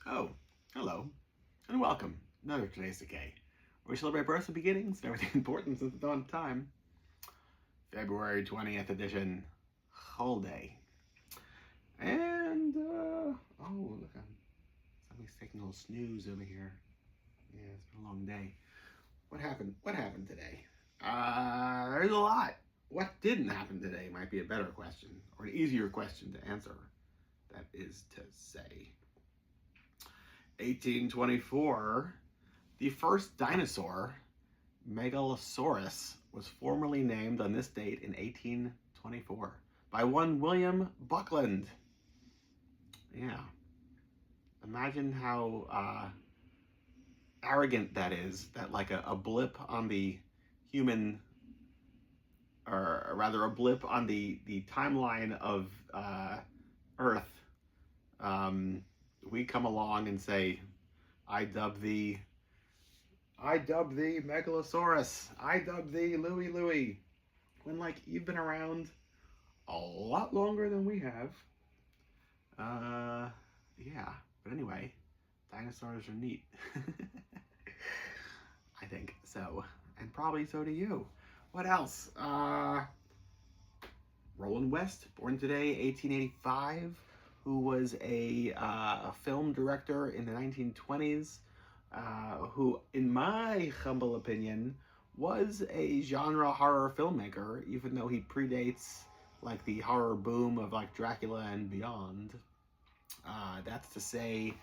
Oh, hello, and welcome. Another Today's Decay, where we celebrate births and beginnings and everything important since the dawn of time. February 20th edition, whole day. And, oh, look, somebody's taking a little snooze over here. Yeah, it's been a long day. What happened? What happened today? There's a lot. What didn't happen today might be a better question, or an easier question to answer. That is to say. 1824, the first dinosaur, Megalosaurus, was formally named on this date in 1824 by one William Buckland. Yeah. Imagine how arrogant that is, that like a blip on the human, or rather a blip on the timeline of Earth, we come along and say, I dub thee Megalosaurus. I dub thee Louie. When, like, you've been around a lot longer than we have. Yeah. But anyway, dinosaurs are neat. I think so. And probably so do you. What else? Roland West, born today, 1885, who was a film director in the 1920s, who, in my humble opinion, was a genre horror filmmaker, even though he predates like the horror boom of like Dracula and beyond. That's to say,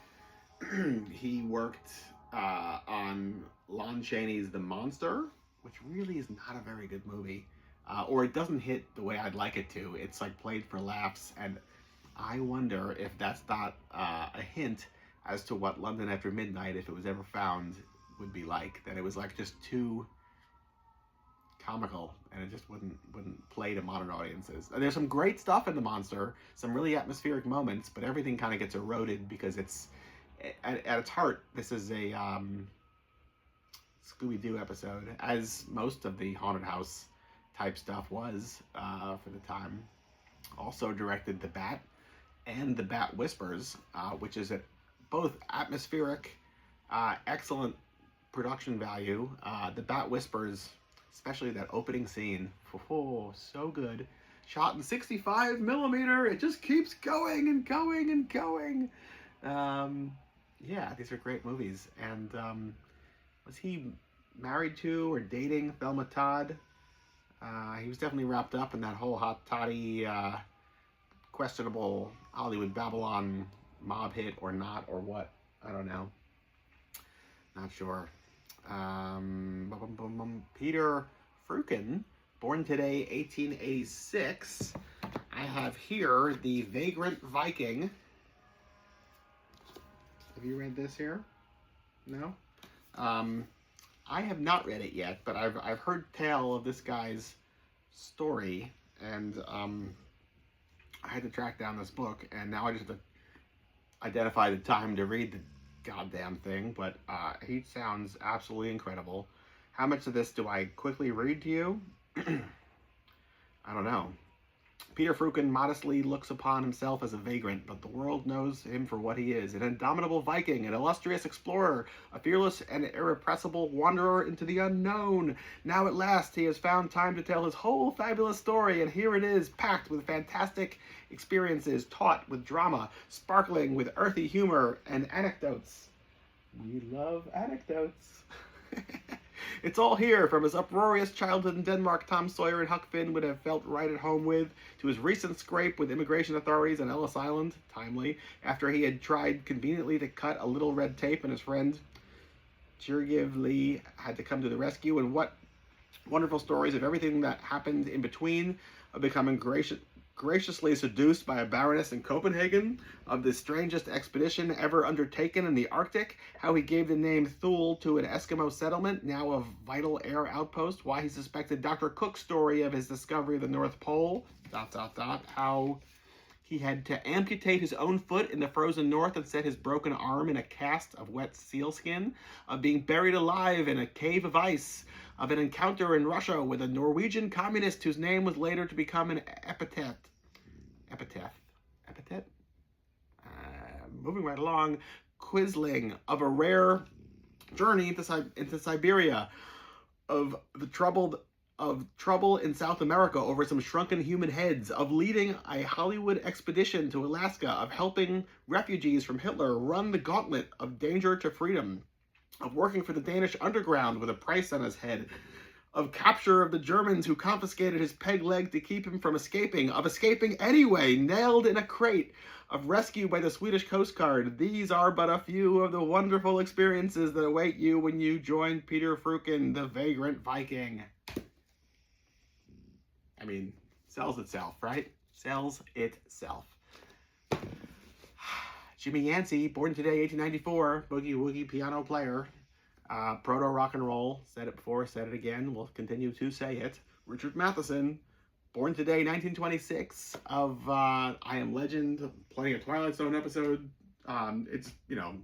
he worked on Lon Chaney's The Monster, which really is not a very good movie. Or it doesn't hit the way I'd like it to. It's like played for laughs, and I wonder if that's not a hint as to what London After Midnight, if it was ever found, would be like. That it was like just too comical, and it just wouldn't play to modern audiences. And there's some great stuff in The Monster, some really atmospheric moments, but everything kind of gets eroded because it's at its heart, this is a Scooby-Doo episode, as most of the haunted house type stuff was for the time. Also directed The Bat and The Bat Whispers, which is both atmospheric, excellent production value. The Bat Whispers, especially that opening scene, oh, so good. Shot in 65 millimeter, it just keeps going and going and going. Yeah, these are great movies. And was he married to or dating Thelma Todd? He was definitely wrapped up in that whole hot toddy, questionable Hollywood Babylon mob hit, or not, or what. I don't know. Not sure. Peter Frukin, born today, 1886. I have here The Vagrant Viking. Have you read this here? No? I have not read it yet, but I've heard tell of this guy's story, and I had to track down this book, and now I just have to identify the time to read the goddamn thing, but he sounds absolutely incredible. How much of this do I quickly read to you? I don't know. Peter Frukin modestly looks upon himself as a vagrant, but the world knows him for what he is: an indomitable Viking, an illustrious explorer, a fearless and irrepressible wanderer into the unknown. Now at last he has found time to tell his whole fabulous story, and here it is, packed with fantastic experiences, taught with drama, sparkling with earthy humor and anecdotes. We love anecdotes. It's all here, from his uproarious childhood in Denmark Tom Sawyer and Huck Finn would have felt right at home with, to his recent scrape with immigration authorities on Ellis Island, timely, after he had tried conveniently to cut a little red tape and his friend Chirgiv Lee had to come to the rescue, and what wonderful stories of everything that happened in between, of becoming graciously seduced by a baroness in Copenhagen, of the strangest expedition ever undertaken in the Arctic, how he gave the name Thule to an Eskimo settlement, now a vital air outpost, why he suspected Dr. Cook's story of his discovery of the North Pole, ... how he had to amputate his own foot in the frozen north and set his broken arm in a cast of wet sealskin, of being buried alive in a cave of ice, of an encounter in Russia with a Norwegian communist whose name was later to become an epithet. Moving right along, Quisling, of a rare journey into Siberia, of trouble in South America over some shrunken human heads, of leading a Hollywood expedition to Alaska, of helping refugees from Hitler run the gauntlet of danger to freedom, of working for the Danish underground with a price on his head, of capture of the Germans who confiscated his peg leg to keep him from escaping, of escaping anyway, nailed in a crate, of rescue by the Swedish Coast Guard. These are but a few of the wonderful experiences that await you when you join Peter Frukin, the Vagrant Viking. I mean, sells itself, right? Sells itself. Jimmy Yancey, born today, 1894, boogie woogie piano player, proto rock and roll. Said it before, said it again. We'll continue to say it. Richard Matheson, born today, 1926, of I Am Legend, playing a Twilight Zone episode. It's, you know,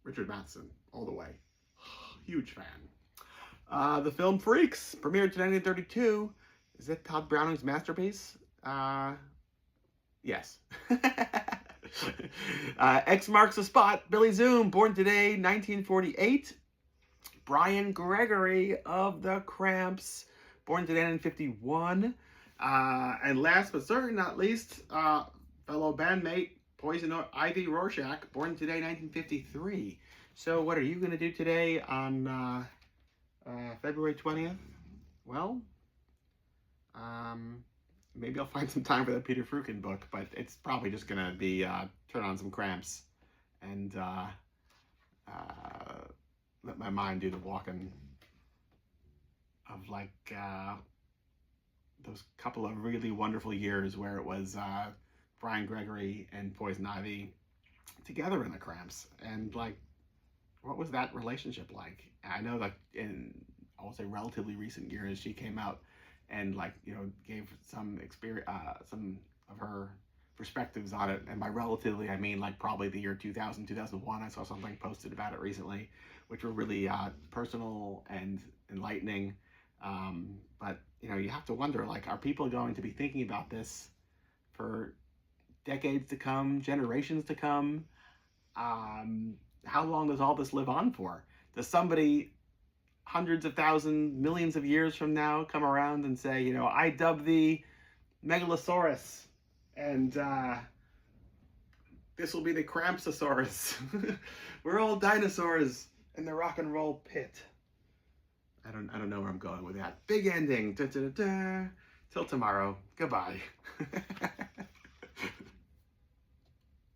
Richard Matheson all the way. Huge fan. The film Freaks, premiered in 1932. Is that Todd Browning's masterpiece? Yes. X marks the spot. Billy Zoom, born today, 1948. Brian Gregory of the Cramps, born today, 1951. And last but certainly not least, fellow bandmate Poison Ivy Rorschach, born today, 1953. So what are you going to do today on February 20th? Well, maybe I'll find some time for that Peter Frukin book, but it's probably just going to be turn on some Cramps and let my mind do the walking of, like, those couple of really wonderful years where it was Brian Gregory and Poison Ivy together in the Cramps. And, like, what was that relationship like? I know that in, I would say, relatively recent years, she came out and, like, you know, gave some experience, some of her perspectives on it. And by relatively, I mean, like, probably the year 2000, 2001. I saw something posted about it recently, which were really personal and enlightening. But, you know, you have to wonder, like, are people going to be thinking about this for decades to come, generations to come? How long does all this live on for? Does somebody hundreds of thousands, millions of years from now come around and say, you know, I dub thee Megalosaurus, and this will be the Crampsosaurus. We're all dinosaurs in the rock and roll pit. I don't know where I'm going with that. Big ending. Da, da, da, da. Till tomorrow. Goodbye.